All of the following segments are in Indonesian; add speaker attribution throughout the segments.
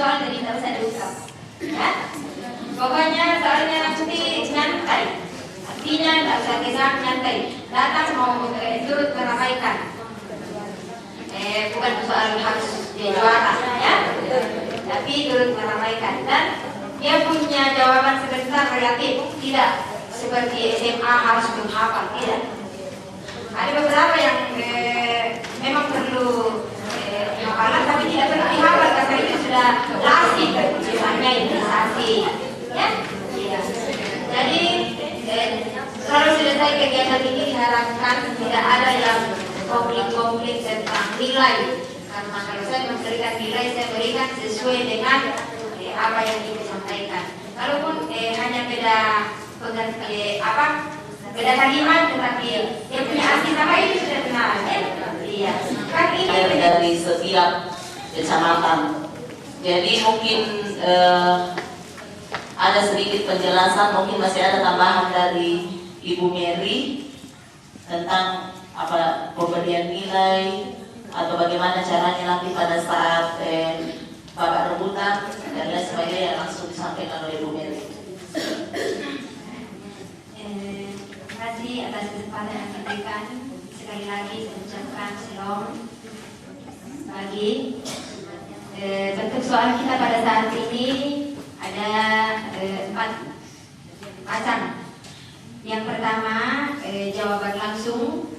Speaker 1: soal jadi tidak usah diungkap. Ya? Pokoknya soalnya nanti nyantai. Artinya tidak usah kesal, nyantai. Datang mau turut meramaikan. Bukan soal harus dia juara, ya. Tapi turut meramaikan. Dan dia punya jawaban sebentar relatif, tidak seperti SMA harus menghafal, tidak. Ada beberapa yang memang perlu hafalan, tapi tidak perlu dihafal karena itu sudah lasik, misalnya imunisasi, ya. Iya. Jadi kalau selesai kegiatan ini diharapkan tidak ada yang konflik-konflik tentang nilai. Karena kalau saya memberikan nilai, saya berikan sesuai dengan apa yang kita sampaikan. Kalaupun hanya beda beda kalimat, tetapi yang punya arti sama itu sudah benar, ya? Iya. Kan ini
Speaker 2: dari setiap kecamatan. Jadi mungkin ada sedikit penjelasan, mungkin masih ada tambahan dari Ibu Mary tentang apa pemberian nilai atau bagaimana caranya nanti pada saat babak rebutan dan lain sebagainya langsung disampaikan oleh Ibu Mary.
Speaker 1: Terima kasih atas kesempatan yang diberikan. Sekali lagi saya ucapkan shalom pagi. Bentuk soal kita pada saat ini ada 4 macam. Yang pertama jawaban langsung,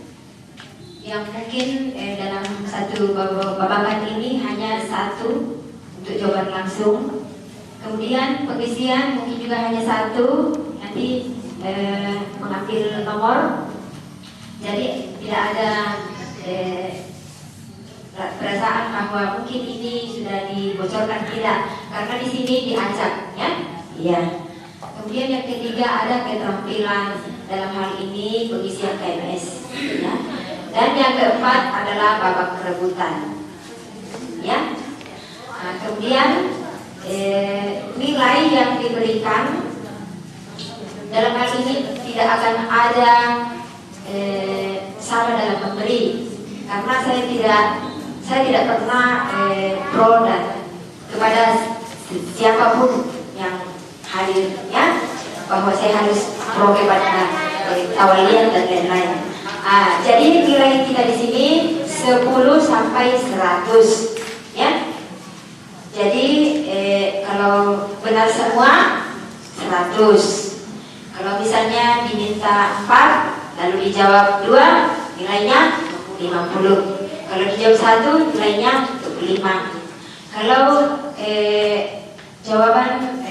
Speaker 1: yang mungkin dalam satu babakan ini hanya satu untuk jawaban langsung. Kemudian pengisian mungkin juga hanya satu, nanti mengambil nomor. Jadi tidak ada perasaan bahwa mungkin ini sudah dibocorkan, tidak, karena di sini diacak, ya. Iya. Kemudian yang ketiga ada keterampilan dalam hal ini pengisian KMS, ya. Dan yang keempat adalah babak perebutan, ya. Nah, kemudian nilai yang diberikan dalam hal ini tidak akan ada salah dalam memberi, karena saya tidak pernah pro dan kepada siapapun yang hadir, ya, bahwa saya harus pro kepada tawalian dan lain-lain. Jadi nilai kita di sini 10 sampai 100, ya. Jadi kalau benar semua 100. Kalau misalnya diminta 4 lalu dijawab 2, nilainya 50. Kalau dijawab 1, nilainya 25. Kalau jawaban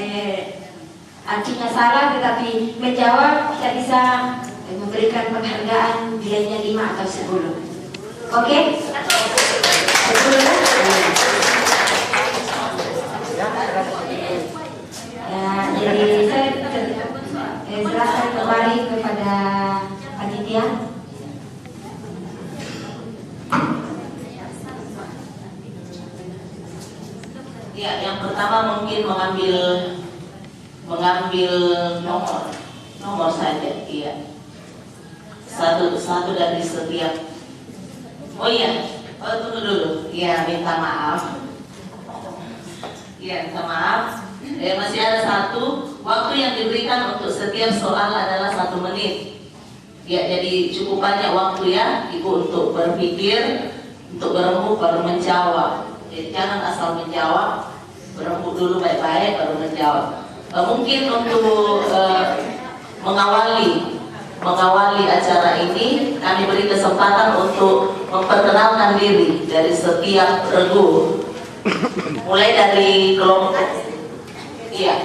Speaker 1: artinya salah tetapi menjawab, kita bisa memberikan penghargaan nilainya 5 atau 10. Oke? 10 kan? Ya, jadi saya serahkan kembali kepada panitia.
Speaker 2: Ya, yang pertama mungkin mengambil nomor saja, iya. Satu dari setiap. Oh iya, tunggu dulu. Iya, minta maaf. Iya, minta maaf. Masih ada satu. Waktu yang diberikan untuk setiap soal adalah 1 menit. Ya, jadi cukup banyak waktu ya, Ibu, untuk berpikir, untuk berembuk baru menjawab. Jadi jangan asal menjawab, berembuk dulu baik-baik baru menjawab. Mungkin untuk mengawali acara ini, kami beri kesempatan untuk memperkenalkan diri dari setiap regu, mulai dari kelompok. Iya.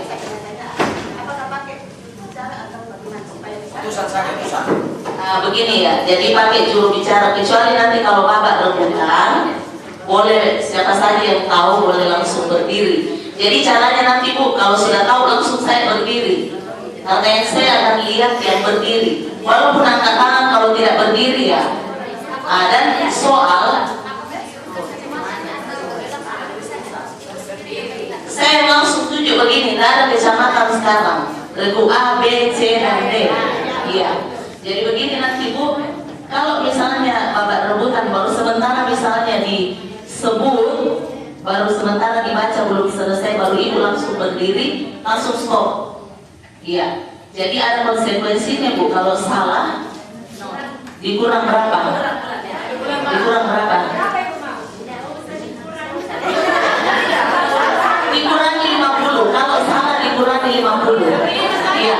Speaker 2: Begini ya, jadi pakai juru bicara, kecuali nanti kalau babak rebutan, boleh siapa saja yang tahu boleh langsung berdiri. Jadi caranya nanti Bu, kalau sudah tahu langsung saya berdiri, karena yang saya akan lihat yang berdiri, walaupun angkat tangan kalau tidak berdiri ya. Dan soal saya langsung tunjuk begini, tidak ada kecamatan sekarang, regu A, B, C, dan D. Iya. Jadi begini nanti Bu, kalau misalnya babak rebutan baru sementara misalnya disebut baru sementara dibaca belum selesai, baru ibu langsung berdiri, langsung stop. Iya, jadi ada konsekuensinya Bu. Kalau salah dikurang berapa? Dikurang berapa? Dikurangi 50. Kalau salah dikurangi 50. Iya.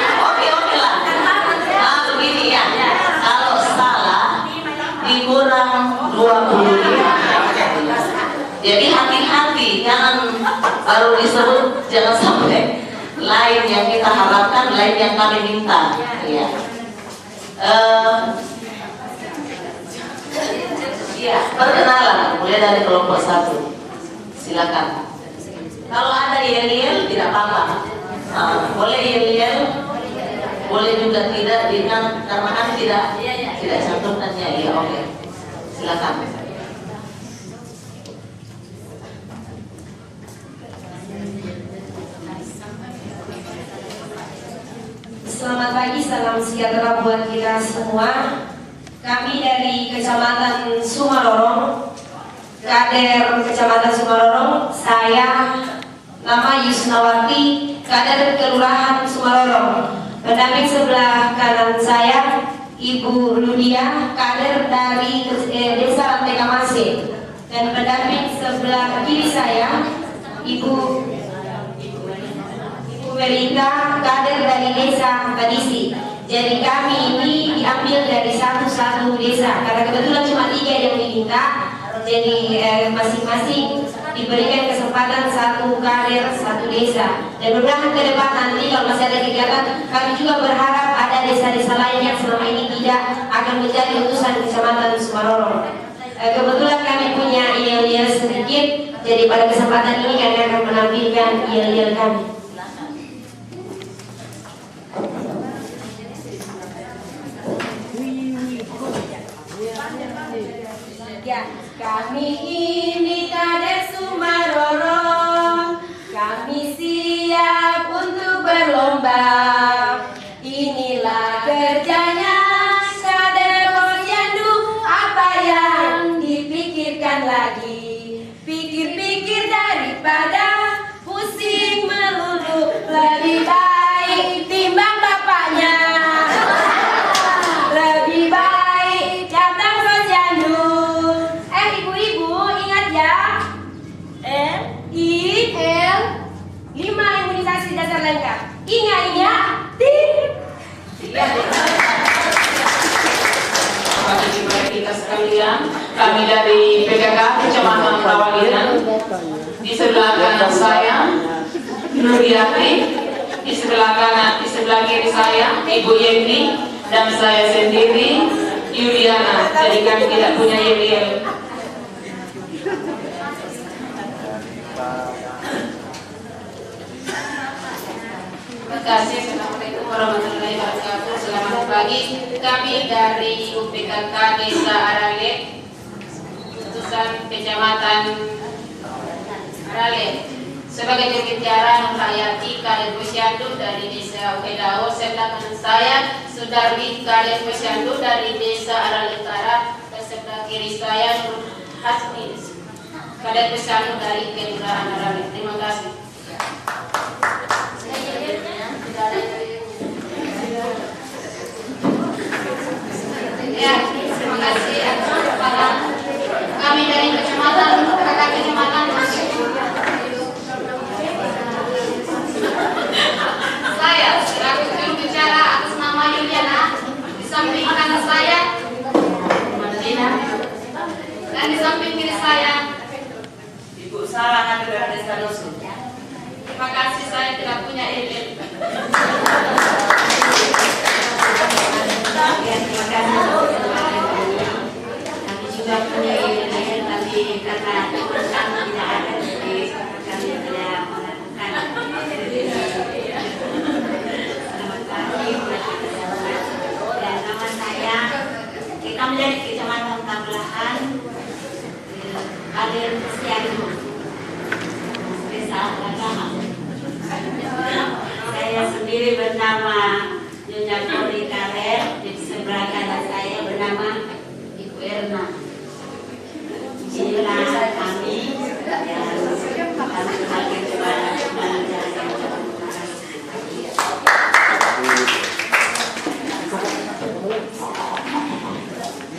Speaker 2: Oke lah. Nah begini ya. Kalau salah dikurang 25. Jadi hati-hati, jangan baru disebut, jangan sampai lain yang kita harapkan, lain yang kami minta. Ya. Ya, perkenalan mulai dari kelompok 1. Silakan. Kalau ada yel-yel tidak apa-apa. Boleh yel-yel, boleh juga tidak, dengan karena kan tidak cantumkannya. Ya, oke. Silakan.
Speaker 3: Selamat pagi, salam sejahtera buat kita semua. Kami dari Kecamatan Sumarorong, kader Kecamatan Sumarorong. Saya nama Yusnawati, kader Kelurahan Sumarorong. Pendamping sebelah kanan saya Ibu Ludia, kader dari Desa Rantai Kamase. Dan pendamping sebelah kiri saya Ibu Melita, kader dari Desa Kadisi. Jadi kami ini diambil dari satu desa karena kebetulan cuma 3 yang diminta. Jadi masing-masing diberikan kesempatan 1 kader 1 desa. Dan mudah-mudahan ke depan nanti kalau masih ada kegiatan, kami juga berharap ada desa-desa lain yang selama ini tidak akan menjadi utusan Kecamatan Sumarorong. Kebetulan kami punya yel-yel sedikit, jadi pada kesempatan ini kami akan menampilkan yel-yel kami. Ya, kami ini kader Sumarorong, kami siap untuk berlomba. Inilah kerjanya kader Posyandu, apa yang dipikirkan lagi? Pikir-pikir daripada pusing melulu, lebih baik timbang bapaknya. Lebih baik datang Posyandu. Ibu-ibu ingat ya, L 5 imunisasi dasar lengkap. Ingat.
Speaker 4: Bagi kita sekalian, kami dari PKK Kecamatan Rawalinan. Di sebelah kanan saya Nuriati, di sebelah kiri saya Ibu Yeni, dan saya sendiri Yuliana. Jadi kami tidak punya yel-yel.
Speaker 1: Terima kasih. Assalamualaikum warahmatullahi wabarakatuh. Selamat pagi. Kami dari UPKK Desa Arale, utusan Kecamatan Arale. Sebagai jurubicara Nur Hayati, kader Posyandu dari Desa Ukedao. Sebelah kanan saya Sudarwi, kader Posyandu dari Desa Arale Utara. Dan sebelah kiri saya Nur Hasni, kader Posyandu dari Kelurahan Arale. Terima kasih. Ya, terima kasih atas kesempatan kami dari Kecamatan saya selaku juru bicara atas nama Yuliana, di samping kanan saya Madina, dan di samping kiri saya
Speaker 2: Ibu Sarah dari Desa Nusu.
Speaker 1: terima kasih, saya tidak punya email.
Speaker 3: Terima kasih. Kami juga punya email, tapi karena kami tidak ada, jadi kami tidak melakukan. Selamat pagi buat kita semua. Dan nama saya, kami dari Kecamatan Tablahan, kader Posyandu, Desa Lagahan. Saya sendiri bernama Nyonya Kori Kaler, di sebelah kanan nama Ibu Erna. Inilah kami yang kami panggil kepada panitia yang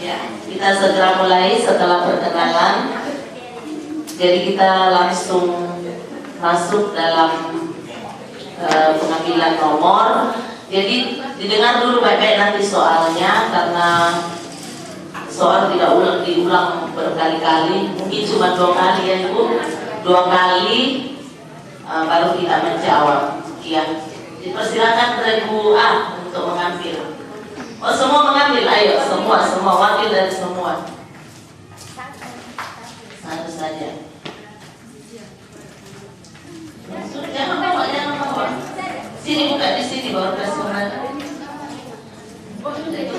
Speaker 2: Ya, kita segera mulai setelah perkenalan. Jadi kita langsung masuk dalam pengambilan nomor. Jadi didengar dulu baik-baik nanti soalnya, karena soal tidak diulang berkali-kali, mungkin cuma 2 kali ya Ibu, 2 kali baru kita menjawab. Ya, dipersilakan dari Bu A untuk mengambil. Oh, semua mengambil, ayo semua wakil dari semua. Satu saja. Jangan bawa. Sini buka di sini baru kasih mana. Oh, sudah itu.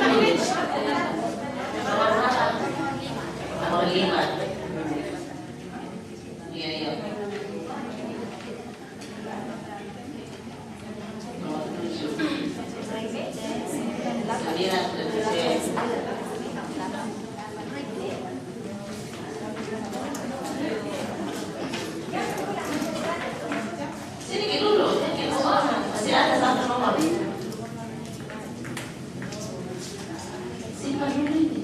Speaker 2: Nomor 5. Iya. Nomor 7. 9. Sini dulu. Masih ada 1 nomor. Simpan dulu ini.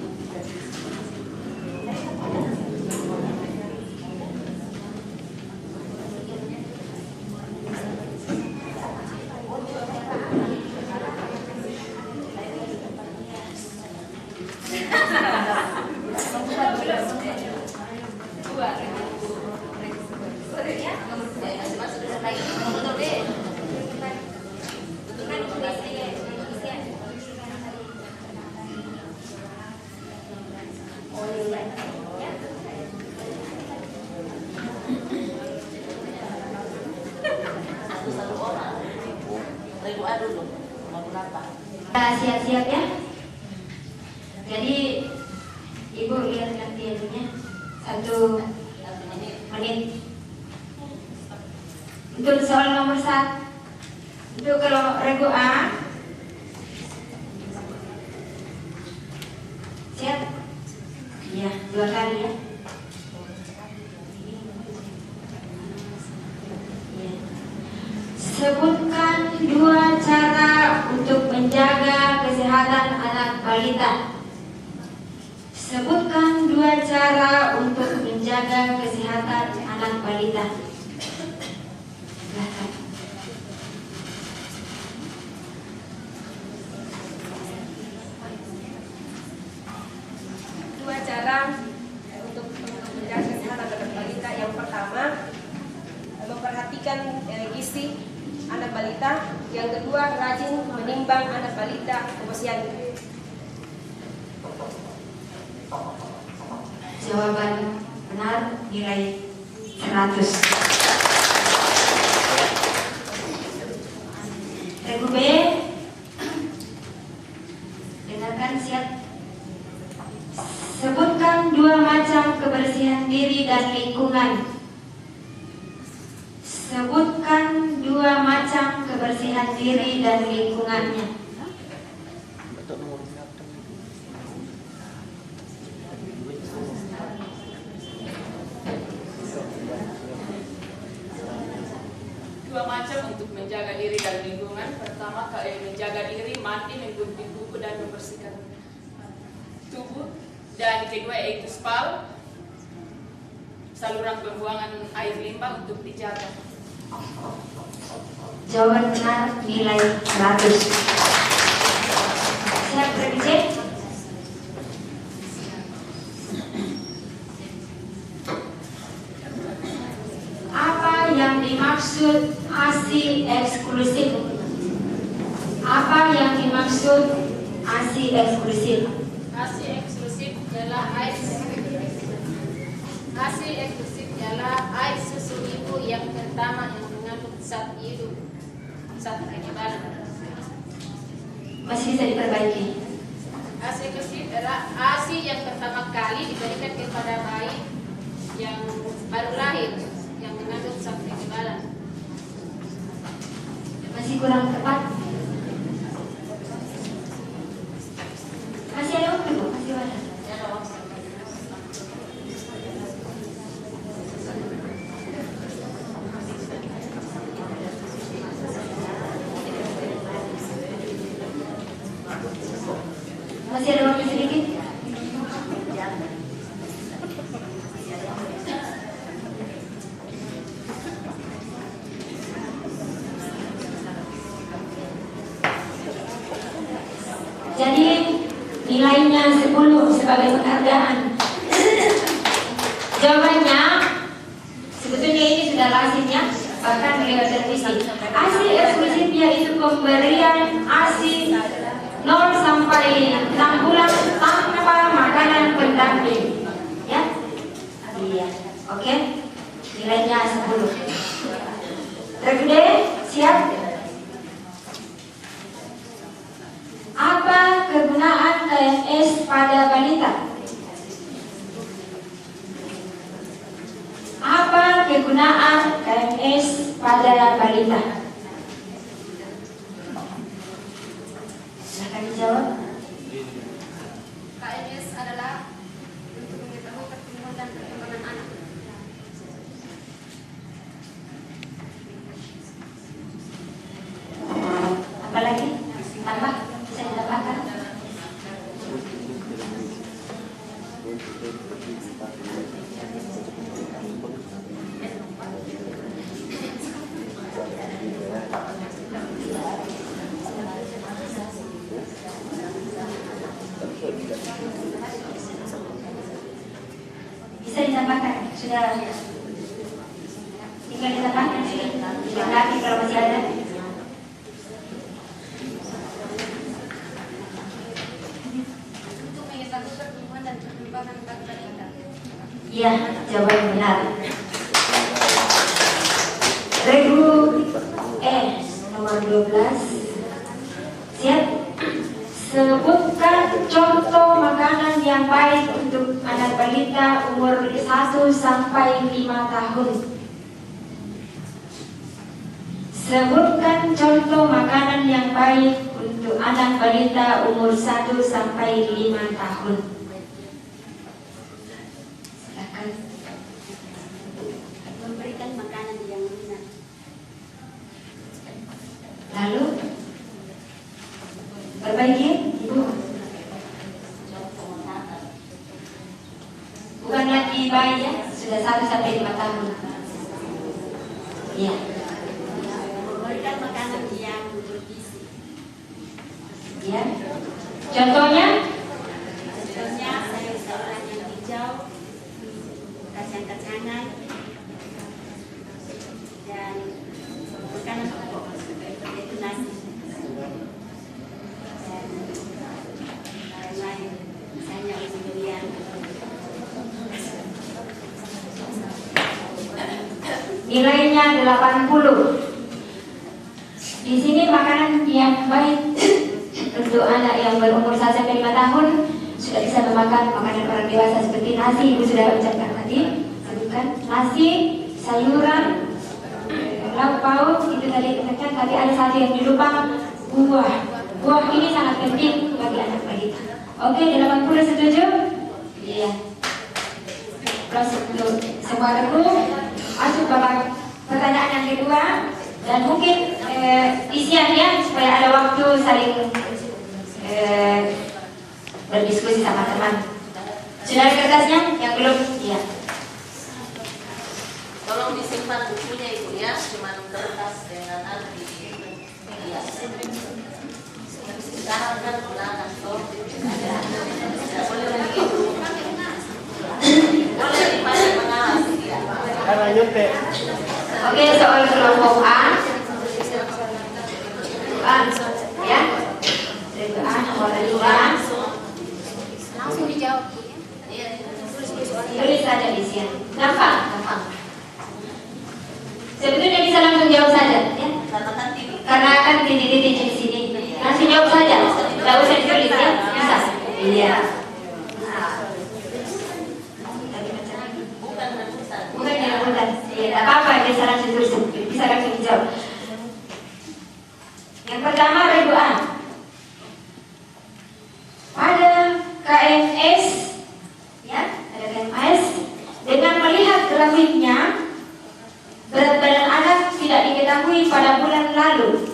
Speaker 3: Siap-siap ya. Jadi Ibu lihat nanti anunya 1 menit. Untuk soal nomor 1, untuk kalau regu A, siap? Iya, 2 kali ya. Sebutkan 2 cara untuk menjaga kesehatan anak balita. Sebutkan 2 cara untuk menjaga kesehatan anak balita. Silakan.
Speaker 5: Dua cara untuk menjaga kesehatan anak balita. Yang pertama, memperhatikan gizi anak balita. Yang kedua, rajin menimbang anak balita posyandu.
Speaker 3: Jawaban benar nilai 100. Regu B, dengarkan siap. Sebutkan 2 macam kebersihan diri dan lingkungan. Sebutkan 2 macam kebersihan diri dan lingkungannya.
Speaker 4: Dua macam untuk menjaga diri dan lingkungan. Pertama, menjaga diri, mandi, menggunting kuku dan membersihkan tubuh. Dan kedua yaitu spal, saluran pembuangan air limbah untuk dijaga.
Speaker 3: Jawaban benar nilai 100. Siap revisi? Apa yang dimaksud ASI eksklusif? Apa yang dimaksud ASI eksklusif?
Speaker 6: ASI eksklusif ialah air susu ibu yang pertama yang mengandung zat kekebalan.
Speaker 3: Masih bisa diperbaiki.
Speaker 6: ASI eksklusif adalah ASI yang pertama kali diberikan kepada bayi yang baru lahir yang mengandung zat kekebalan.
Speaker 3: Masih kurang tepat. Masih ada waktu, Bu. Masih ada waktu sedikit. Jadi nilainya 10 sebagai penghargaan. Jawabannya sebetulnya ini sudah lazimnya, bahkan beliau tervisi. ASI eksklusif yaitu pemberian ASI 0 sampai 6 bulan tanpa makanan pendamping. Ya? Iya. Oke. Nilainya 10. Tergede, siap? Apa kegunaan KMS pada balita? Apa kegunaan KMS pada balita? Silakan dijawab.
Speaker 6: KMS adalah untuk mengetahui pertumbuhan dan perkembangan anak.
Speaker 3: Apa lagi? Tambah? Bisa ditambahkan? Bisa ditambahkan? Sudah tinggal ditambahkan sih. Lagi kalau masih ada.
Speaker 6: Untuk mengetahui pertumbuhan dan perkembangan balita.
Speaker 3: Iya, jawaban benar. Regu nomor 12. Siap? Sebutkan contoh makanan yang baik untuk anak balita umur 1 sampai 5 tahun. Sebutkan contoh makanan yang baik untuk anak balita umur 1 sampai 5 tahun. Silakan.
Speaker 6: Memberikan makanan yang benar.
Speaker 3: Lalu perbaiki, Ibu. Bukan lagi bayi ya, sudah 1 sampai 5 tahun. Iya.
Speaker 6: Memberikan makanan yang bergizi.
Speaker 3: Ya. Contohnya?
Speaker 6: Contohnya sayur-sayuran yang hijau, kacang-kacangan, dan makanan pokok yaitu nasi dan lain-lain, misalnya durian.
Speaker 3: Nilainya 80. Di sini makanan yang baik untuk anak yang berumur 1 sampai 5 tahun sudah bisa memakan makanan orang dewasa seperti nasi. Ibu sudah ucapkan tadi, sebutkan nasi, sayuran, lauk pauk itu tadi dikatakan. Tapi ada satu yang dilupa, buah. Buah ini sangat penting bagi anak balita. Oke, 80 setuju? Iya. Plus untuk semua regu. Masuk babak pertanyaan yang kedua, dan mungkin isiannya supaya ada waktu saling berdiskusi sama teman. Sudah ada kertasnya? Yang belum? Iya.
Speaker 2: Tolong disimpan bukunya Ibu ya, cuma kertas dengan nanti. Iya. Sekarang kan gunakan toh. Boleh begitu. Boleh dipakai mengalas.
Speaker 3: Oke, soal kelompok A. Ya. Regu A nomor 2.
Speaker 6: Langsung dijawab.
Speaker 3: Tulis saja di sini. Gampang. Sebetulnya bisa langsung jawab saja, ya. Karena akan titik-titik di sini. Langsung jawab saja. Tidak usah ditulis ya. Bisa. Iya. Bukan yang rebutan. Iya, tidak apa-apa. Bisa langsung tulis. Bisa langsung dijawab. Yang pertama regu A. Pada KMS, ya, ada KMS. Dengan melihat grafiknya, berat badan anak tidak diketahui pada bulan lalu.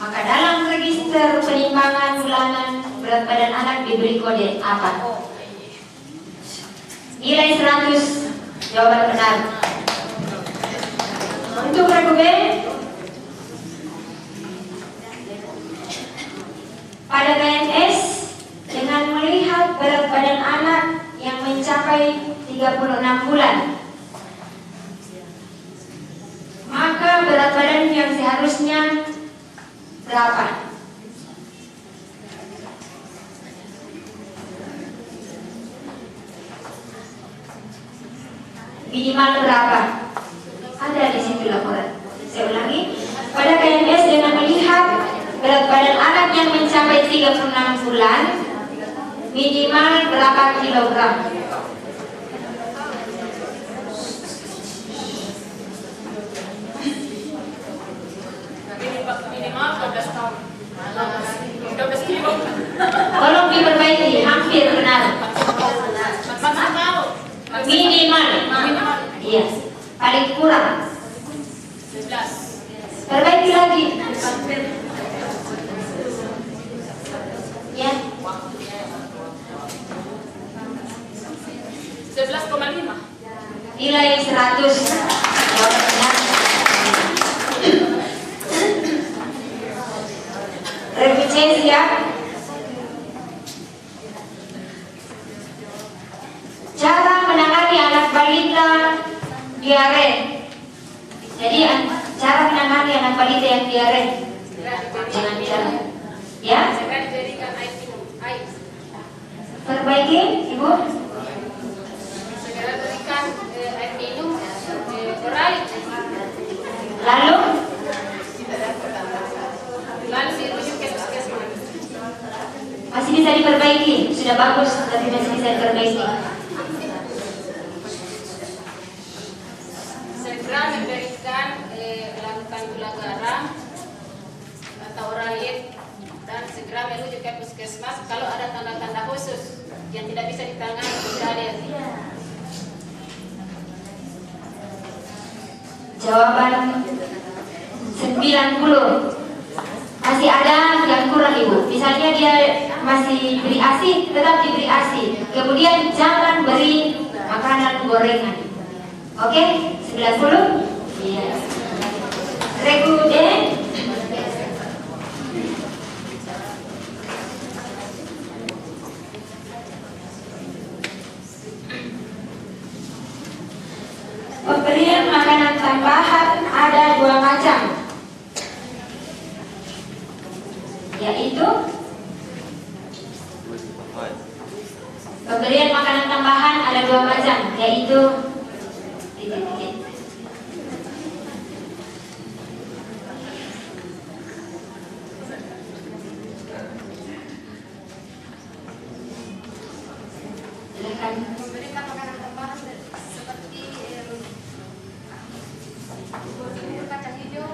Speaker 3: Maka dalam register penimbangan bulanan berat badan anak diberi kode apa? Nilai 100. Jawaban benar. Untuk regu B, pada PNS dengan melihat berat badan anak yang mencapai 36 bulan, maka berat badan yang seharusnya berapa? Minimal berapa? Ada di situ laporan. Saya ulangi, pada PNS dengan melihat berat badan anak yang mencapai 36 bulan, minimal berapa kilogram?
Speaker 6: Minimal 12 tahun. 12 kilo.
Speaker 3: Tolong diperbaiki, hampir benar.
Speaker 6: Maksimal.
Speaker 3: Minimal. Iya. Paling kurang.
Speaker 6: 11.
Speaker 3: Perbaiki lagi. Ya.
Speaker 6: 11,5.
Speaker 3: Nilai 100. Jawaban benar. Revisi siap. Cara menangani anak balita diare. Jadi cara menangani anak balita yang diare dengan cara, ya.
Speaker 6: Segera diberikan air minum. Air.
Speaker 3: Perbaiki, Ibu.
Speaker 6: Segera berikan air minum oral.
Speaker 3: Lalu
Speaker 6: Dirujuk ke puskesmas.
Speaker 3: masih bisa diperbaiki. Sudah bagus, tapi masih bisa diperbaiki.
Speaker 6: Segera memberikan melakukan gula garam atau oralit dan segera menuju ke puskesmas kalau ada tanda-tanda khusus yang tidak bisa ditangani kemudian.
Speaker 3: Jawaban 90. Masih ada yang kurang, Ibu. Misalnya dia masih beri ASI, tetap diberi ASI. Kemudian jangan beri makanan gorengan. Oke? 90. Iya. Regu D. Pemberian makanan tambahan ada 2 macam, yaitu pemberian makanan tambahan ada 2 macam, yaitu silakan.
Speaker 6: Memberikan makanan tambahan seperti bubur kacang hijau.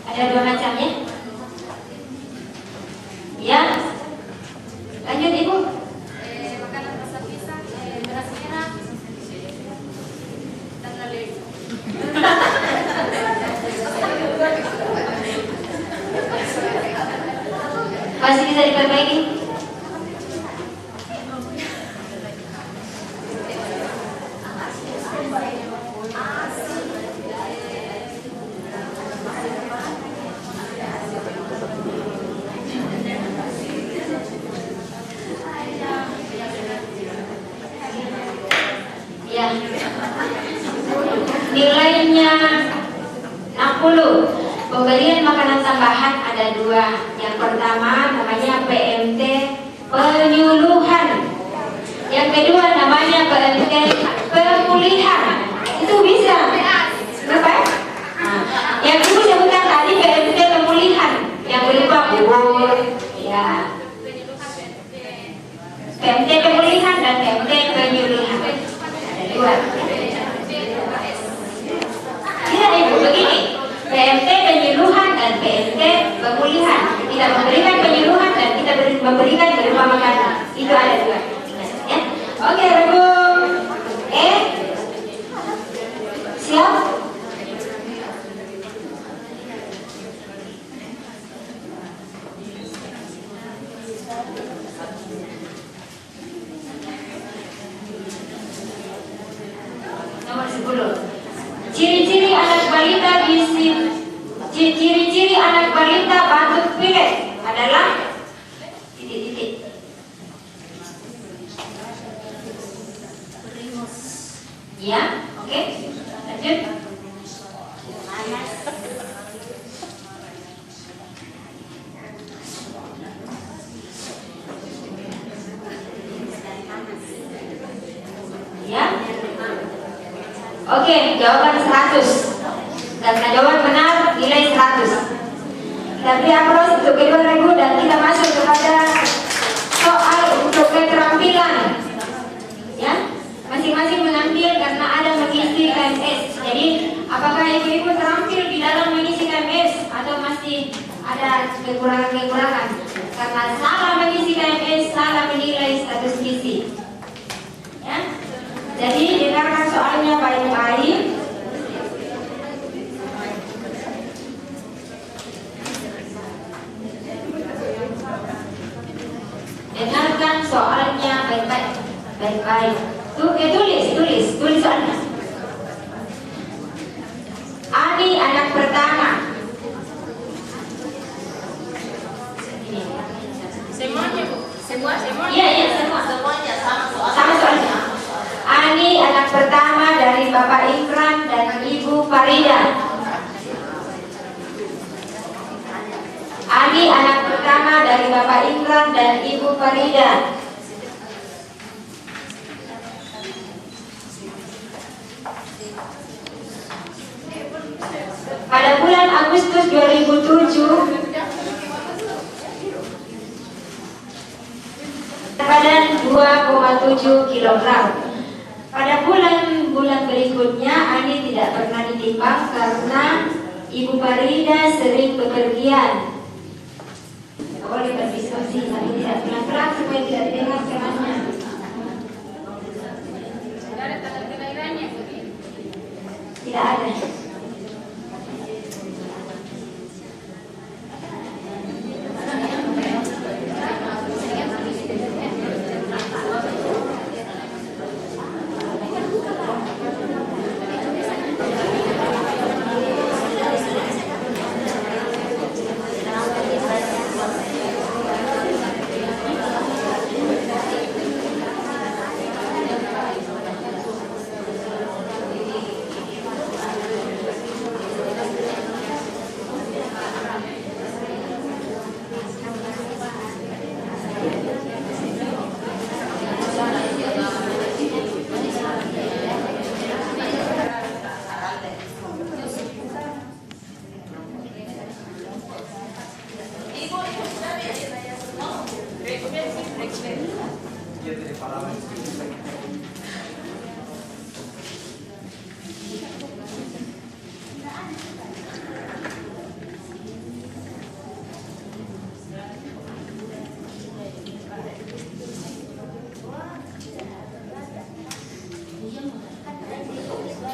Speaker 3: Ada 2 macam, ya? Ya. Lanjut, Ibu.
Speaker 6: Makanan rasa pisang, beras merah dan lain.
Speaker 3: Masih bisa diperbaiki? Ya. Nilainya 60. Pemberian makanan tambahan ada 2. Yang pertama namanya PMT penyuluhan. Yang kedua namanya PMT pemulihan. Itu bisa. Berapa? Nah, yang Ibu sebutkan tadi PMT pemulihan yang berupa bubur, ya. PMT pemulihan dan PMT penyuluhan. Ada 2. Tidak, Ibu, begini. PMT penyuluhan dan PMT pemulihan. Kita memberikan penyuluhan dan kita memberikan berupa makanan. Itu ada 2. Ya. Oke, Regu siap?
Speaker 1: ciri-ciri anak balita batuk pilek adalah titik-titik. Ya, oke. Lanjut. Ya. Oke, jawaban 100. Karena jawaban benar nilai 100. Tapi apros untuk kedua ragu dan kita masuk kepada soal untuk keterampilan. Ya, masing-masing mengambil karena ada mengisi KMS. Jadi, apakah ibu-ibu terampil di dalam mengisi KMS atau masih ada kekurangan-kekurangan? Karena salah mengisi KMS, salah menilai status gizi. Ya. Jadi, dengarkan soalnya baik-baik. Dengarkan soalnya baik-baik. Tulis soalnya. Ani anak pertama.
Speaker 6: Semuanya Bu. Semua.
Speaker 1: Iya,
Speaker 2: Semuanya sama
Speaker 1: sama soalnya. Ani anak pertama dari Bapak Imran dan Ibu Farida. Ani anak pertama dari Bapak Imran dan Ibu Farida. Pada bulan Agustus 2007, badan 2,7 kg. Pada bulan berikutnya Ani tidak pernah ditimbang karena Ibu Farida sering bepergian. Boleh berdiskusi, tapi tidak pelan-pelan supaya tidak didengar ceramahnya.
Speaker 6: Ada tanggal kelahirannya Bu.
Speaker 1: Tidak ada.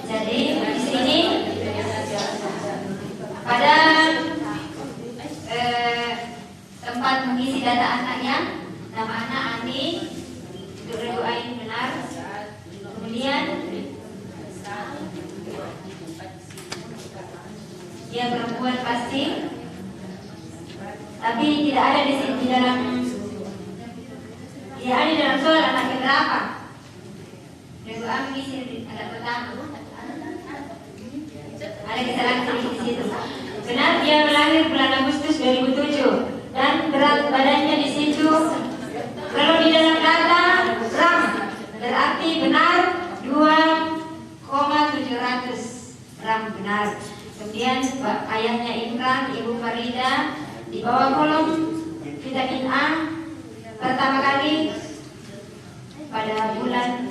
Speaker 1: Jadi di sini pada tempat mengisi data anaknya, nama anak Ani, untuk redoain benar. Kemudian dia perempuan pasti, tapi tidak ada di sini dalam soal anak keberapa. Redoa mengisi anak pertama. Ada kesalahan sedikit di situ. Benar dia lahir bulan Agustus 2007 dan berat badannya di situ. Kalau di dalam data gram berarti benar 2,700 gram benar. Kemudian ayahnya Imran, Ibu Farida di bawah kolom vitamin A pertama kali pada bulan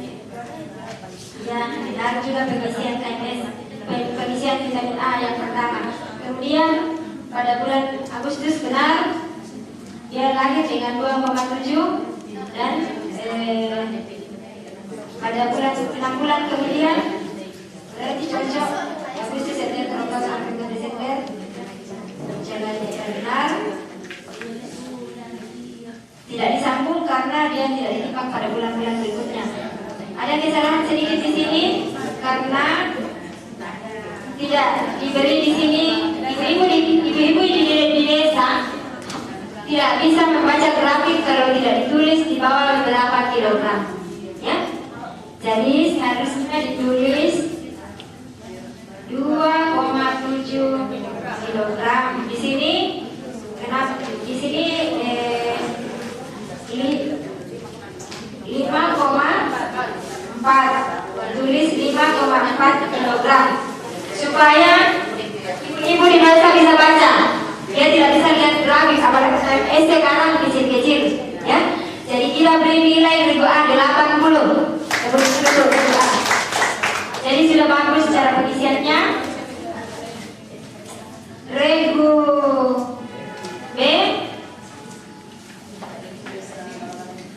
Speaker 1: yang benar juga pengisian KMS. Pengisian vitamin A yang pertama. Kemudian pada bulan Agustus benar dia lahir dengan 2,7 dan pada bulan 6 bulan kemudian berarti cocok Agustus, September, Oktober, Desember jalannya benar. Tidak disambung karena dia tidak ditimbang pada bulan-bulan berikutnya. Ada kesalahan sedikit di sini karena
Speaker 3: tidak diberi di sini, ibu-ibu di desa tidak bisa membaca grafik kalau tidak ditulis di bawah berapa kilogram, ya. Jadi seharusnya ditulis 2,7 kilogram. Di sini kenapa? Di sini ini 5,4, tulis 5,4 kilogram supaya ibu di desa bisa baca. Dia tidak bisa lihat grafik apalagi sekarang kecil-kecil, ya. Jadi kita beri nilai regu A 80. Jadi sudah bagus cara pengisiannya. Regu B,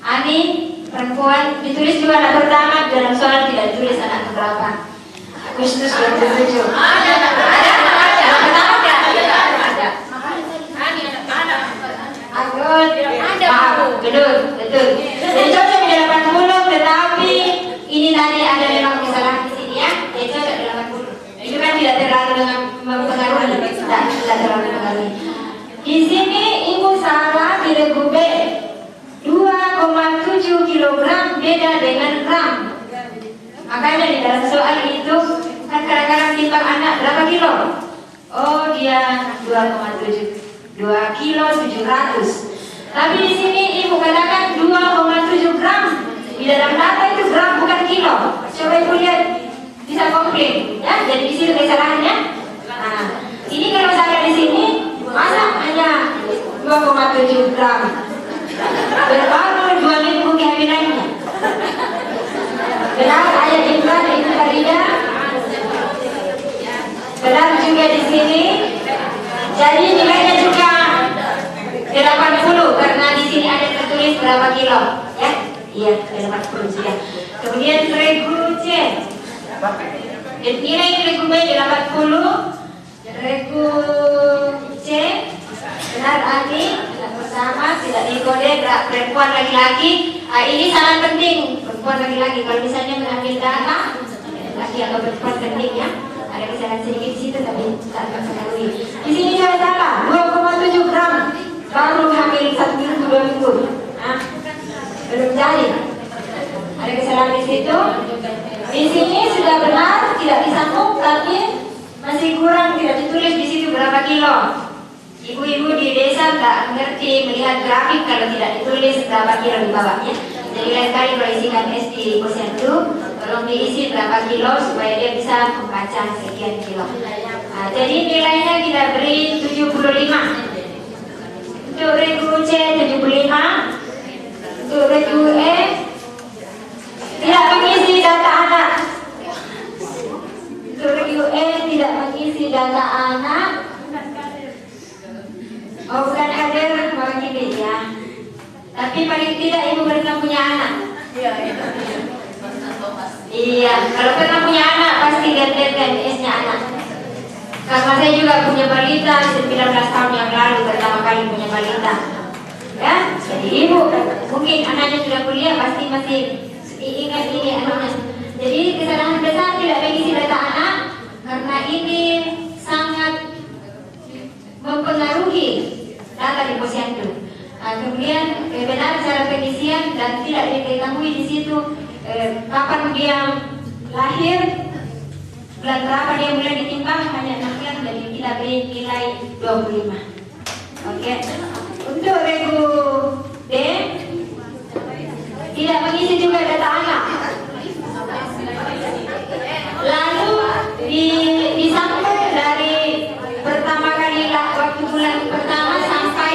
Speaker 3: Ani perempuan, ditulis juga anak pertama, dalam soal tidak ditulis anak keberapa. Agustus 27. Ada. Anak pertama kan? Ada. Maaf, betul. Jadi cocok di 80, tetapi ini tadi ada memang kesalahan di sini, ya. Jadi cocok di 80. Itu kan tidak terlalu mempengaruhi, tidak terlalu mempengaruhi. Di sini ibu salah di regu B. 2,7 kilogram beda dengan gram. Makanya di dalam soal itu kan kadang-kadang timbang anak berapa kilo? Oh, dia 2,7, 2 kilo 700. Tapi di sini ibu katakan 2,7 gram. Di dalam data itu gram bukan kilo. Coba ibu lihat, bisa komplain, ya. Jadi di situ kesalahannya. Nah, ini kalau saya di sini masa hanya 2,7 gram. Baru 2 minggu kehamilannya. Benar ayat Imran itu Farida. Benar juga di sini. Jadi nilainya juga 80 karena di sini ada tertulis berapa kilo, ya? Iya, 80 sudah. Kemudian regu C. Nilai regu B 80. Regu C. Benar Adi. Pertama tidak dikode perempuan laki-laki. Ini sangat penting perempuan laki-laki. Kalau misalnya mengambil data laki atau perempuan penting, ya. Ada kesalahan sedikit di situ tapi tak terpengaruhi. Di sini saya salah 2,7 gram baru hamil 1 minggu 2 minggu. Nah, belum jadi. Ada kesalahan di situ. Di sini sudah benar tidak disambung tapi masih kurang tidak ditulis di situ berapa kilo. Ibu-ibu di desa tak mengerti melihat grafik kalau tidak ditulis berapa kilo di bawahnya. Jadi lain kali kalau isikan S di posyandu, tolong diisi berapa kilo supaya dia bisa membaca sekian kilo. Nah, jadi nilainya kita beri 75. Untuk regu C 75. Untuk regu E tidak mengisi data anak. Untuk regu E tidak mengisi data anak. Oh, bukan kader mewakili, ya. Tapi paling tidak ibu pernah punya anak. Iya, kalau pernah punya anak pasti gantikan S-nya anak. Karena saya juga punya balita 19 tahun yang lalu pertama kali punya balita. Ya, jadi ibu mungkin anaknya sudah kuliah pasti masih ingat ini anaknya. Jadi kesalahan besar tidak mengisi data anak karena ini sangat mempengaruhi data di posyandu. Kemudian benar cara pengisian dan tidak diketahui di situ kapan dia lahir, bulan berapa dia mulai ditimbang, hanya 6 bulan, jadi kita beri nilai 25. Oke. Untuk regu D tidak mengisi juga data anak. Lalu disambung dari pertama kali waktu bulan pertama sampai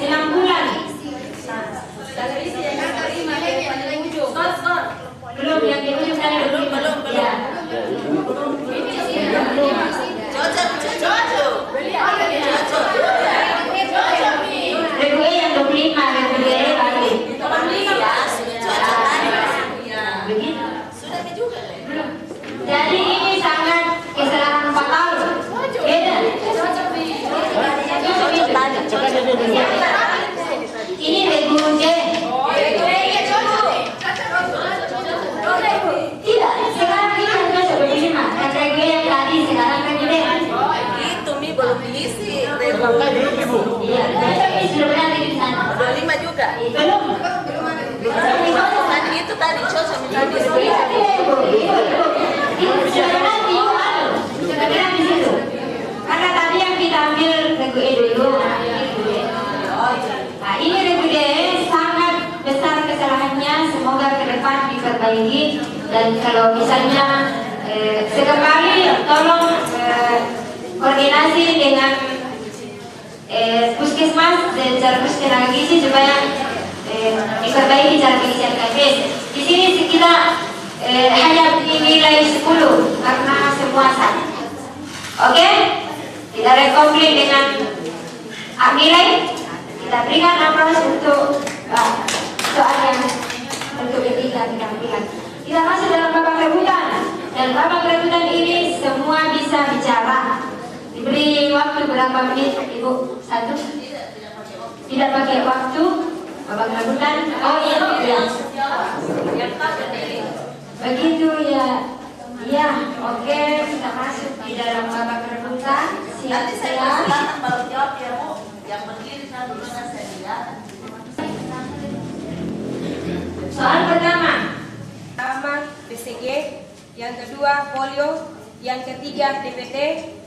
Speaker 3: 6 bulan. Belum yang di ujung tadi belum. Ya. Cocok. Iya, tapi sudah benar di sana.
Speaker 2: 25 juga.
Speaker 3: Belum.
Speaker 2: Tadi itu tadi cocok tadi.
Speaker 3: Sebenarnya di situ. Karena tadi yang kita ambil regu E dulu. Nah, ini regu D sangat besar kesalahannya. Semoga ke depan diperbaiki. Dan kalau misalnya sekali tolong koordinasi dengan puskesmas dan Jarkus tenaga gizi supaya diperbaiki cara pengisian KPS. Di sini kita hanya nilai 10 karena semua sama. Oke? Kita rekomend dengan nilai. Kita berikan aplaus untuk soal yang untuk ketiga kita berikan. Kita masuk dalam babak rebutan. Dan babak rebutan ini semua bisa bicara. Diberi waktu berapa menit, Ibu? 1? Tidak pakai waktu. Babak rebutan. Oh iya, iya. Begitu ya. Iya, oke, kita masuk di dalam babak rebutan.
Speaker 2: Nanti saya silakan baru jawab ya Bu. Yang berdiri dulu saya lihat.
Speaker 3: Soal pertama.
Speaker 5: Pertama BCG, yang kedua polio, yang ketiga DPT,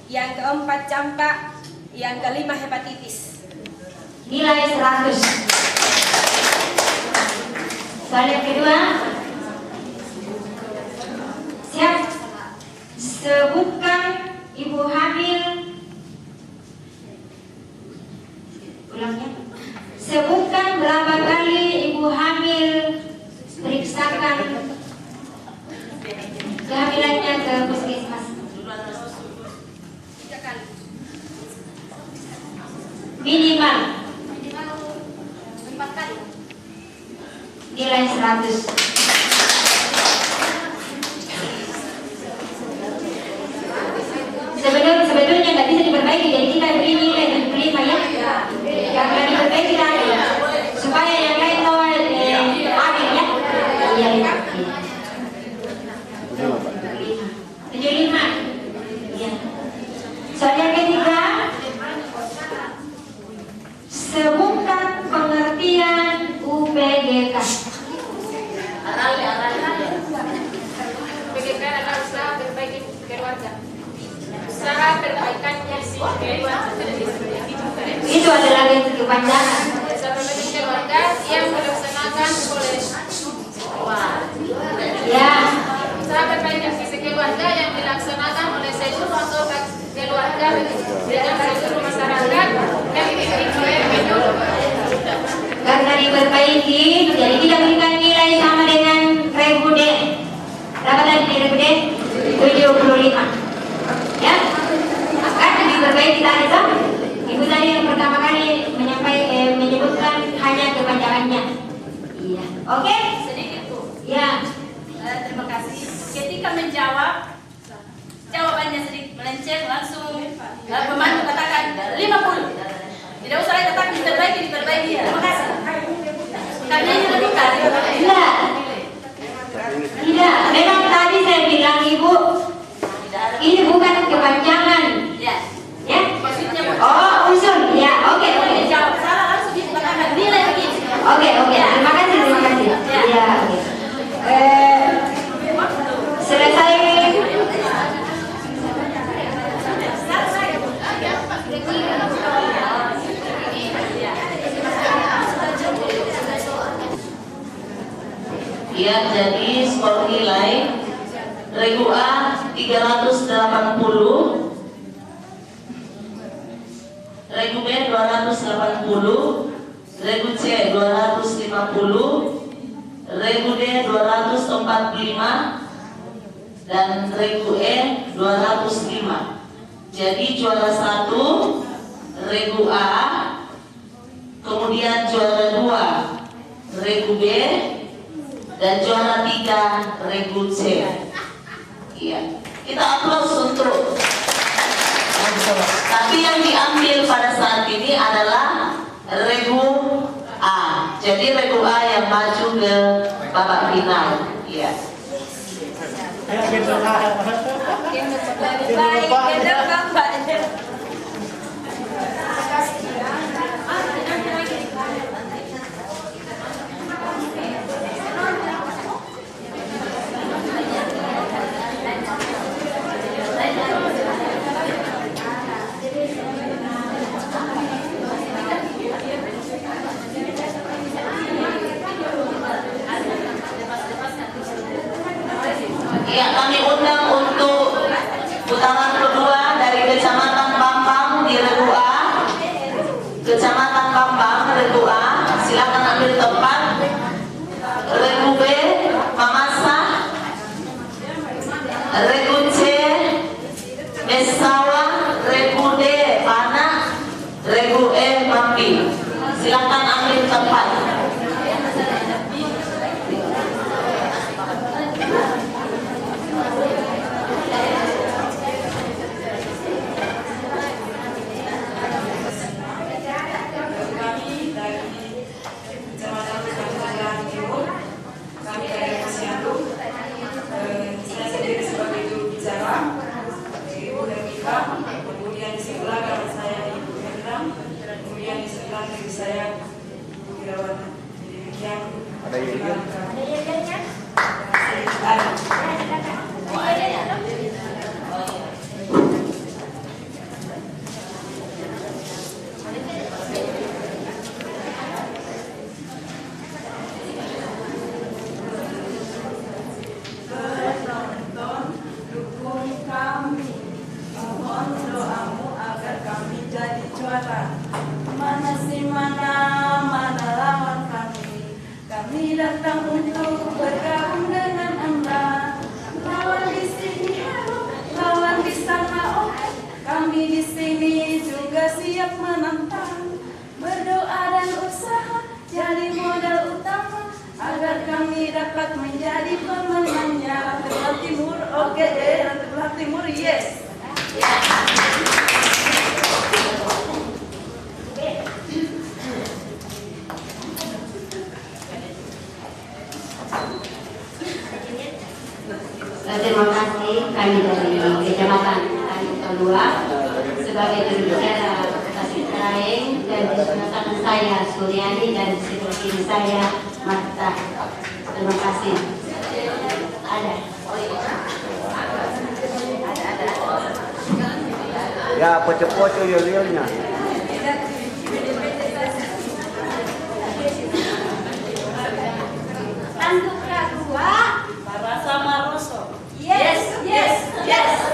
Speaker 5: yang keempat campak, yang kelima hepatitis.
Speaker 3: Nilai 100. Soal yang kedua. Siap. Sebutkan ibu hamil. Ulangnya. Sebutkan berapa kali ibu hamil periksakan kehamilannya ke puskesmas.
Speaker 6: 3 kali.
Speaker 3: Minimal.
Speaker 6: Minimal 4 kali.
Speaker 3: Nilai 100. Sebetulnya nggak bisa diperbaiki, jadi kita beri nilai 75 ya. Yang nggak diperbaiki lagi supaya yang lain tahu adil ya. Iya. 75. Iya. Soal yang ketiga, sebutkan pengertian UPGK.
Speaker 6: PGK adalah usaha perbaiki keluarga. Usaha perbaikan keluarga.
Speaker 3: Itu adalah yang kepanjangan.
Speaker 6: Usaha perbaikan keluarga yang dilaksanakan oleh
Speaker 3: Ya.
Speaker 6: usaha perbaikan keluarga yang dilaksanakan oleh seluruh anggota keluarga dengan seluruh masyarakat yang dipimpin
Speaker 3: Karena diperbaiki, jadi kita berikan nilai sama dengan Regu D. Berapa tadi Regu D? 75. Ya. Karena diperbaiki tadi toh. Ibu tadi yang pertama kali menyebutkan hanya kepanjangannya. Iya. Oke?
Speaker 6: sedikit Bu.
Speaker 3: Ya.
Speaker 6: Terima kasih. Ketika menjawab, jawabannya sedikit melenceng langsung pembantu katakan 50. Tidak usah lagi katakan diperbaiki. Terima kasih. Karena ini lebih kali.
Speaker 3: Tidak. Tidak. Memang tadi saya bilang Ibu, ini bukan kepanjangan.
Speaker 6: Ya.
Speaker 3: Ya.
Speaker 6: Maksudnya
Speaker 3: Oh, usul. Ya. Oke.
Speaker 6: jawab salah langsung dikatakan nilai begini.
Speaker 3: Oke. Terima kasih. Ya. Oke. Selesai.
Speaker 2: Ya, jadi skor nilai Regu A 380, Regu B 280, Regu C 250, Regu D 245, dan Regu E 205. Jadi juara 1 Regu A, kemudian juara 2 Regu B, dan juara 3 Regu C. Iya, kita aplaus untuk. Tapi yang diambil pada saat ini adalah Regu A. Jadi Regu A yang maju ke babak final. Iya.
Speaker 5: Baik,
Speaker 2: Mesawa, Regu D, Pana, Regu E, Papi. Silakan ambil tempat.
Speaker 7: Kemudian di sebelah kanan saya Ibu Hendra, kemudian di sebelah kiri saya Ibu Wirawana. Demikian. Ada yang datang untuk bergabung dengan Anda. Lawan di sini halo, lawan di sana oke. Kami di sini juga siap menantang. Berdoa dan usaha jadi modal utama agar kami dapat menjadi pemenangnya. Rantai Timur, oke deh, Rantai Timur, yes.
Speaker 3: Terima kasih kami dari Kecamatan Tanjung Tolua sebagai jurubicara Tasik Keraeng dan di sebelah kanan saya Suryani dan di sebelah kiri saya Marta. Terima kasih. Ada.
Speaker 8: Ya, poco-poco yo-yonya.
Speaker 3: Tanduk kedua.
Speaker 7: Marasa Maroso.
Speaker 3: Yes, yes, yes.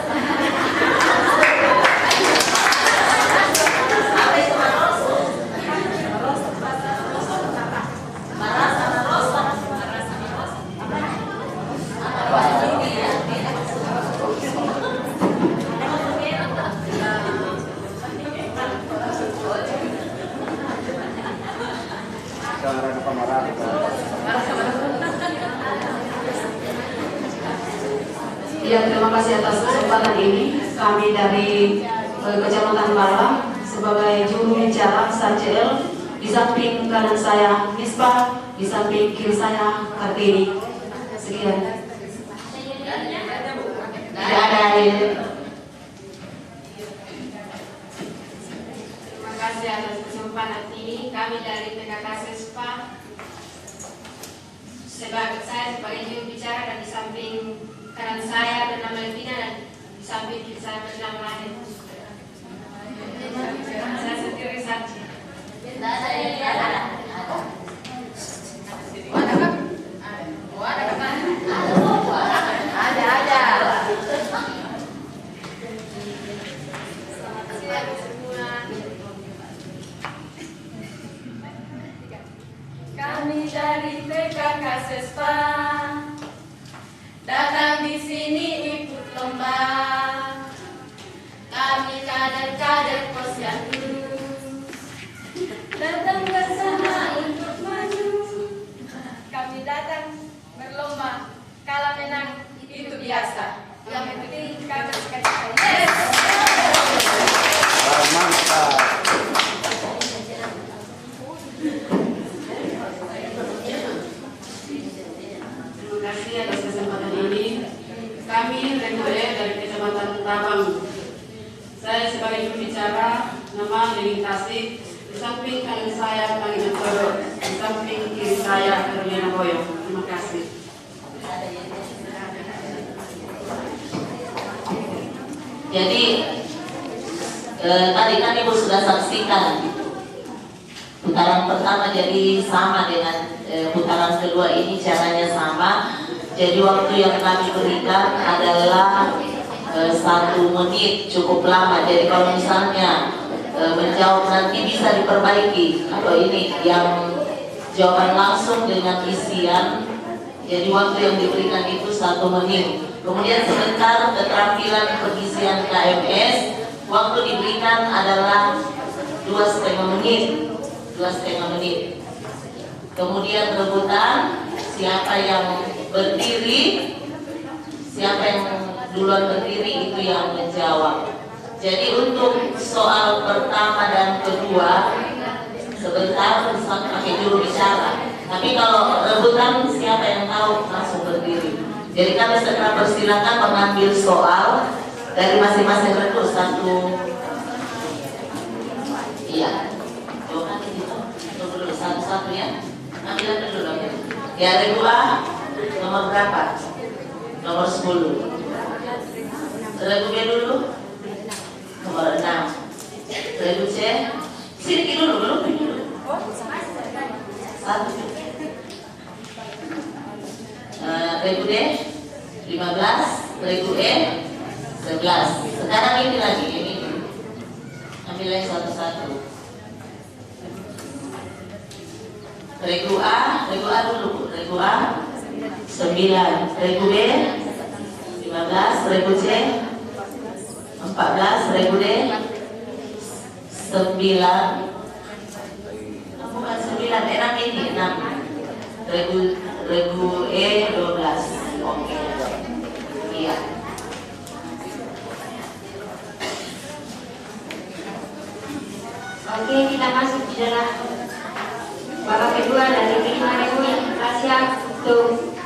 Speaker 9: Ya, terima kasih atas kesempatan ini. Kami dari Kecamatan Bala sebagai juru bicara SACL, di samping kanan saya Misbah, di samping kiri saya Kartini. Sekian. Tidak ada
Speaker 6: Terima kasih atas kesempatan ini. Kami dari PKK Sespa, saya sebagai juru bicara dan di samping kanan saya bernama Elvina dan di samping kiri saya bernama Lahir. Saya sendiri saja.
Speaker 7: Kami dari PKK Sespa datang di sini ikut lomba. Kami kader-kader posyandu datang bersama untuk maju. Kami datang berlomba, kalah menang itu biasa. Yang penting kami sekali-kali. Yes.
Speaker 8: Mantap.
Speaker 9: Terima kasih atas kesempatan ini. Kami Rekore dari Kecamatan Tabang. Saya sebagai juru bicara nama Lili Tasik. Di samping kanan saya Pangeran Toro, di samping kiri saya Karolina Boyo. Terima kasih.
Speaker 2: Jadi tadi kan Ibu sudah saksikan putaran pertama, jadi sama dengan putaran kedua ini caranya sama. Jadi waktu yang kami berikan adalah 1 menit, cukup lama. Jadi kalau misalnya menjawab nanti bisa diperbaiki, atau ini yang jawaban langsung dengan isian, jadi waktu yang diberikan itu 1 menit. Kemudian sebentar keterampilan pengisian KMS, waktu diberikan adalah 2,5 menit. 2,5 menit. Kemudian rebutan, siapa yang berdiri, siapa yang duluan berdiri itu yang menjawab. Jadi untuk soal pertama dan kedua sebentar pakai juru bicara. Tapi kalau rebutan siapa yang tahu langsung berdiri. Jadi kami segera persilakan mengambil soal dari masing-masing regu satu. Iya. Tunggu dulu satu-satu ya. Ambil dulu dong. Ya, regu A nomor berapa? Nomor 10. Regu B dulu. Nomor 6. Regu C. Sedikit dulu. Satu. Regu D 15, regu E 11. Sekarang ini lagi ini. Ambil lagi satu-satu. Regu A dulu. Regu A 9, regu B 15, regu C 14, regu D 9. Bukan 9, enak ini 6. Regu E 12. Oke. Iya.
Speaker 3: Oke, kita masuk di dalam babak kedua dari 5.000 yang berhasil untuk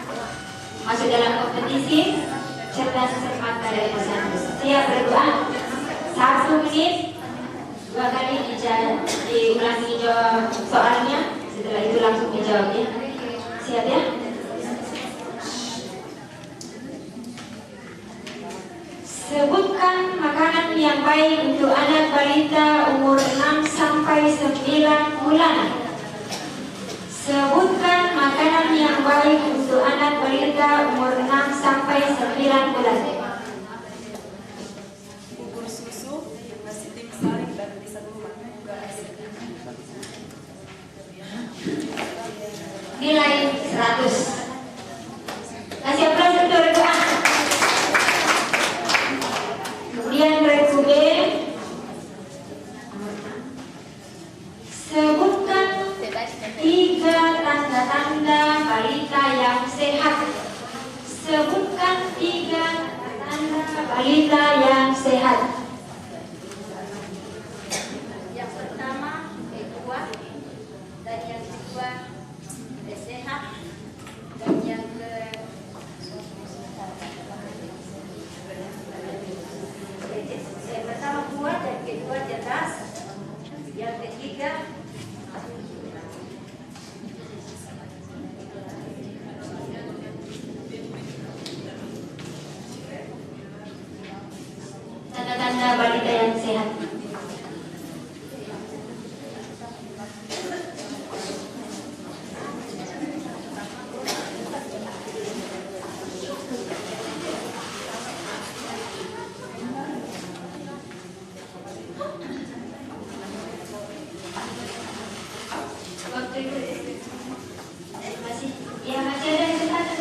Speaker 3: masuk dalam kompetisi cerdas cermat dari Posyandu. Siap berdua 1 menit 2 kali diulangi jawab soalnya, setelah itu langsung dijawab ya. Siap ya? Sebutkan makanan yang baik untuk anak balita umur 6 sampai 9 bulan. Sebutkan makanan yang baik untuk anak balita umur 6 sampai 9 bulan.
Speaker 7: Bubur susu, nasi tim saring, dan pisang rumah.
Speaker 3: Nilai 100. Kasih aplaus untuk regu A. Kemudian regu B. Sebutkan 3 tanda-tanda balita yang sehat. Sebutkan 3 tanda balita yang sehat.
Speaker 1: Yang pertama kuat, dan yang kedua sehat, dan yang pertama kuat, yang kedua cerdas, yang ketiga
Speaker 3: Tanda-tanda balita yang sehat. Waktu itu masih ada kesempatan.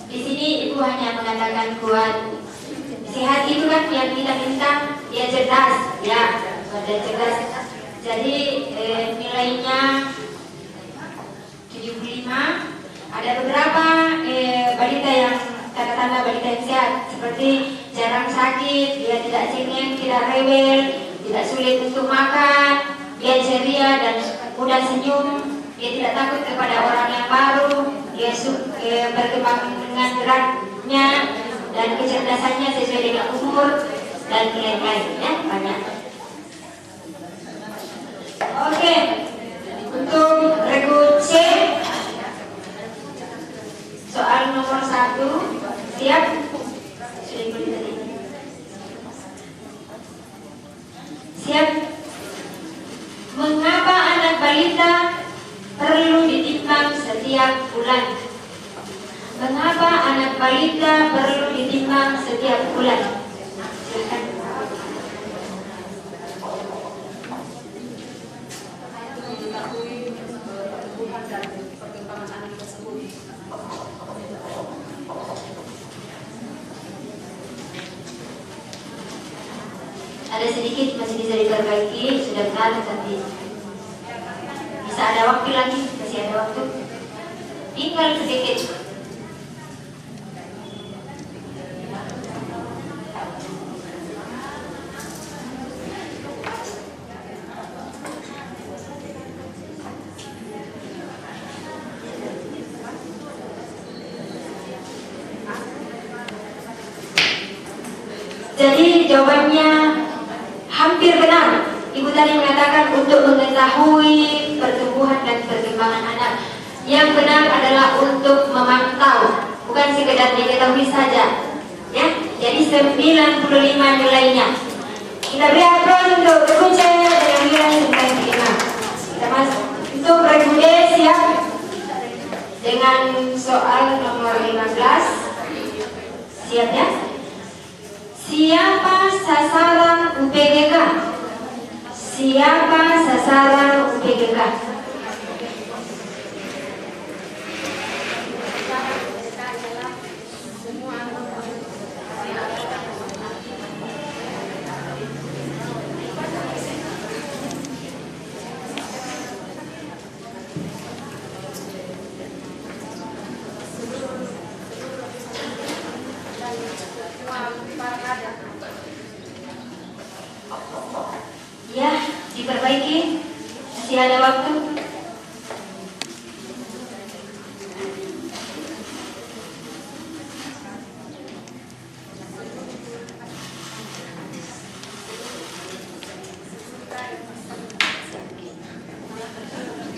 Speaker 3: Di sini ibu hanya mengatakan kuat. Sehat itu kan yang kita minta, dia cerdas, ya, dia cerdas. Jadi nilainya 75. Ada beberapa balita yang tanda-tanda balita yang sehat, seperti jarang sakit, dia tidak cengeng, tidak rewel, tidak sulit untuk makan, dia ceria dan mudah senyum, dia tidak takut kepada orang yang baru, dia berkembang dengan geraknya dan kecerdasannya sesuai dengan umur dan lain-lain, ya, banyak. Oke, untuk regu C, soal nomor 1, siap? Sudah ikuti tadi. Siap? Mengapa anak balita perlu setiap bulan? Mengapa anak balita perlu ditimbang setiap bulan? Silakan.
Speaker 6: Mengetahui pertumbuhan dan perkembangan anak tersebut.
Speaker 3: Ada sedikit masih bisa diperbaiki, sudah benar tapi bisa ada waktu lagi, masih ada waktu. Tinggal sedikit. Jadi jawabannya hampir benar. Ibu tadi mengatakan untuk mengetahui pertumbuhan dan perkembangan anak. Yang benar adalah untuk memantau, bukan sekedar diketahui saja. Ya, jadi 95 nilainya. Kita beri aplaus untuk Regu C dengan nilai 95. Kita masuk untuk Regu D, siap dengan soal nomor 15. Siap ya? Siapa sasaran UPGK? Siapa sasaran UPGK? Ya, diperbaiki. Masih ada waktu.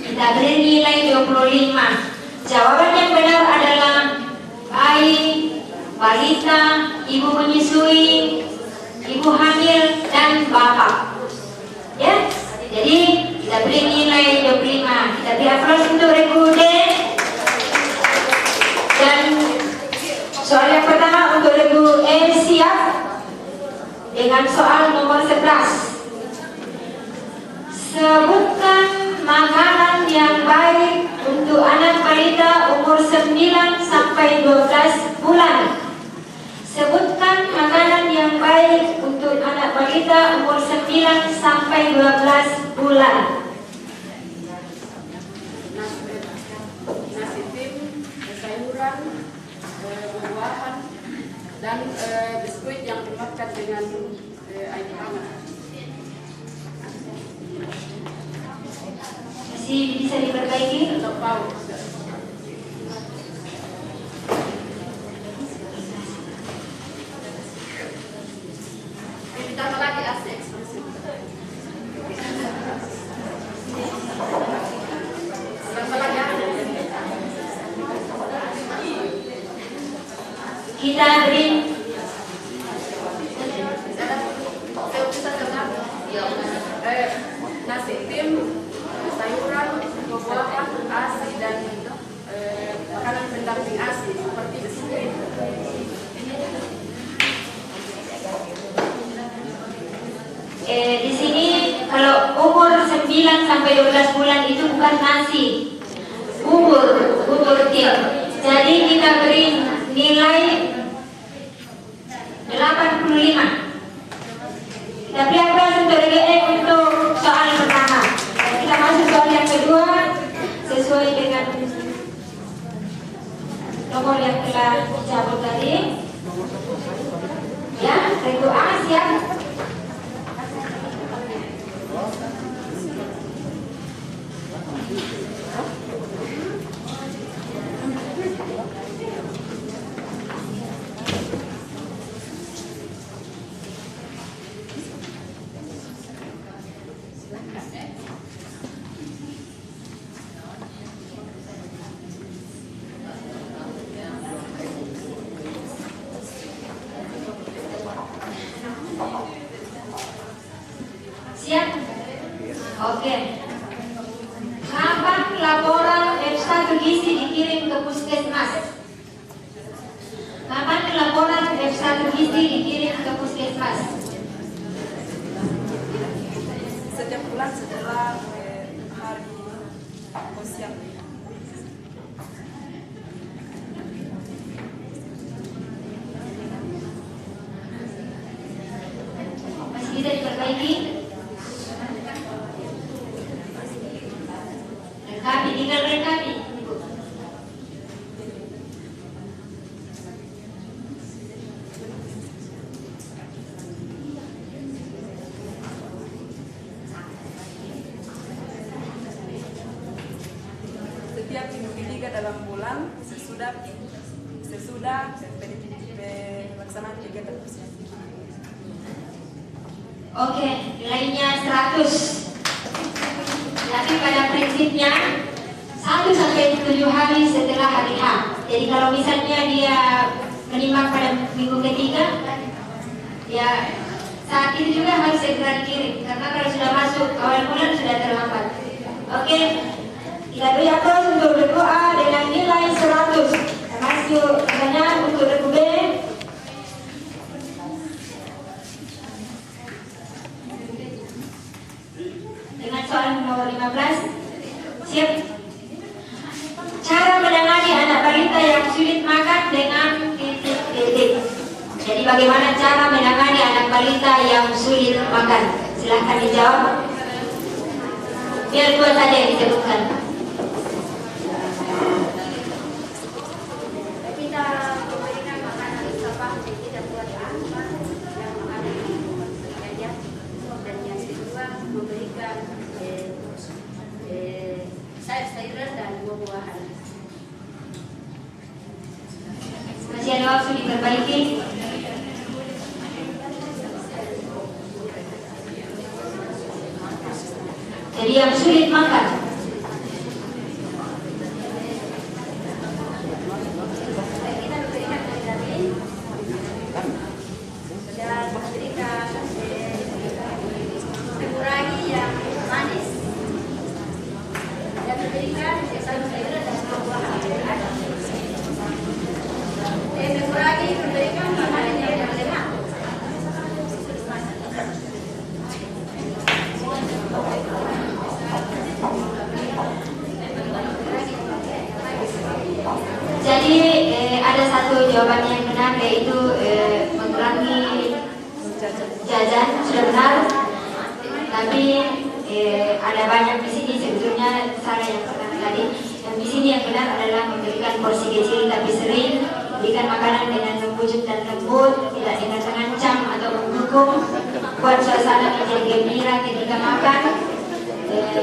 Speaker 3: Kita beri nilai 25. Jawaban yang benar adalah bayi, balita, ibu menyusui, ibu hamil, dan bapak. Ya, jadi kita beri nilai 25. Kita beri aplaus untuk Regu D. Dan soal yang pertama untuk Regu E, siap dengan soal nomor 11. Sebutkan makanan yang baik untuk anak balita umur 9 sampai 12 bulan. Sebutkan makanan yang baik untuk anak balita umur 9 sampai 12 bulan.
Speaker 6: Nasi tim, sayuran, buah-buahan, dan biskuit yang dimakan dengan air hangat.
Speaker 3: Masih bisa diperbaiki?
Speaker 6: Atau paus. Ditambah lagi asi eksklusif. Tambah lagi.
Speaker 3: Kita beri
Speaker 6: nasi tim, sayuran, buah-buahan, asi, dan makanan pendamping asi seperti biskuit.
Speaker 3: Di sini kalau umur 9 sampai 12 bulan itu bukan nasi, bubur tim. Jadi kita beri nilai 85. Kita beri aplaus untuk DGE untuk soal pertama. Dan kita masuk soal yang kedua sesuai dengan nomor yang telah dicabut tadi. Ya, Regu A siap. Siap? Oke. Kenapa
Speaker 1: satu gizi dikirim ke puskesmas.
Speaker 7: Setiap bulan setelah hari posyandu.
Speaker 1: Masih bisa diperbaiki? Rekapi, tinggal rekapi.
Speaker 7: Setiap minggu ketiga dalam bulan sesudah pelaksanaan kegiatan posyandu.
Speaker 1: Oke, nilainya 100. Tapi pada prinsipnya 1 sampai 7 hari setelah hari H. Jadi kalau misalnya dia menimbang pada minggu ketiga, ya saat itu juga harus segera dikirim. Karena kalau sudah masuk awal bulan sudah terlambat. Oke, kita beri aplaus untuk berdoa dengan nilai 100. Termasuk misalnya untuk Reku B. Dengan soal nomor 15. Siap. Cara menangani anak balita yang sulit makan dengan titik. Jadi bagaimana cara menangani anak balita yang sulit makan? Silahkan dijawab. Biar 2 saja yang disebutkan.
Speaker 3: Kita memberikan makanan apa yang tidak buat apa yang ada di ya. Dan yang kedua memberikan sayur-sayuran dan buah-buahan.
Speaker 1: Masih ada waktu diperbaiki. Jadi yang sulit makan.
Speaker 3: Kita memberikan vitamin dan memberikan mengurangi yang manis dan memberikan sayur-sayuran dan buah-buahan. Mengurangi memberikan makanan yang lemak.
Speaker 1: Jadi ada satu jawaban yang benar, yaitu mengurangi jajan, sudah benar. Tapi ada banyak di sini sebetulnya salah yang pertama tadi. Yang di sini yang benar adalah memberikan porsi kecil tapi sering, berikan makanan dengan membujuk dan lembut, tidak dengan mengancam atau mendukung, buat suasana menjadi gembira ketika makan.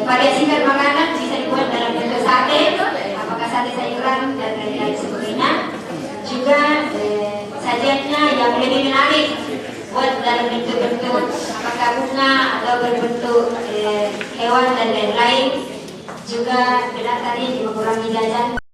Speaker 1: Variasikan makanan bisa dibuat dalam bentuk sate, apakah sate sayuran dan lain-lain sebagainya. Juga sajiannya yang lebih menarik, buat dalam bentuk-bentuk apakah bunga atau berbentuk hewan dan lain-lain. Juga benar tadi mengurangi jajan.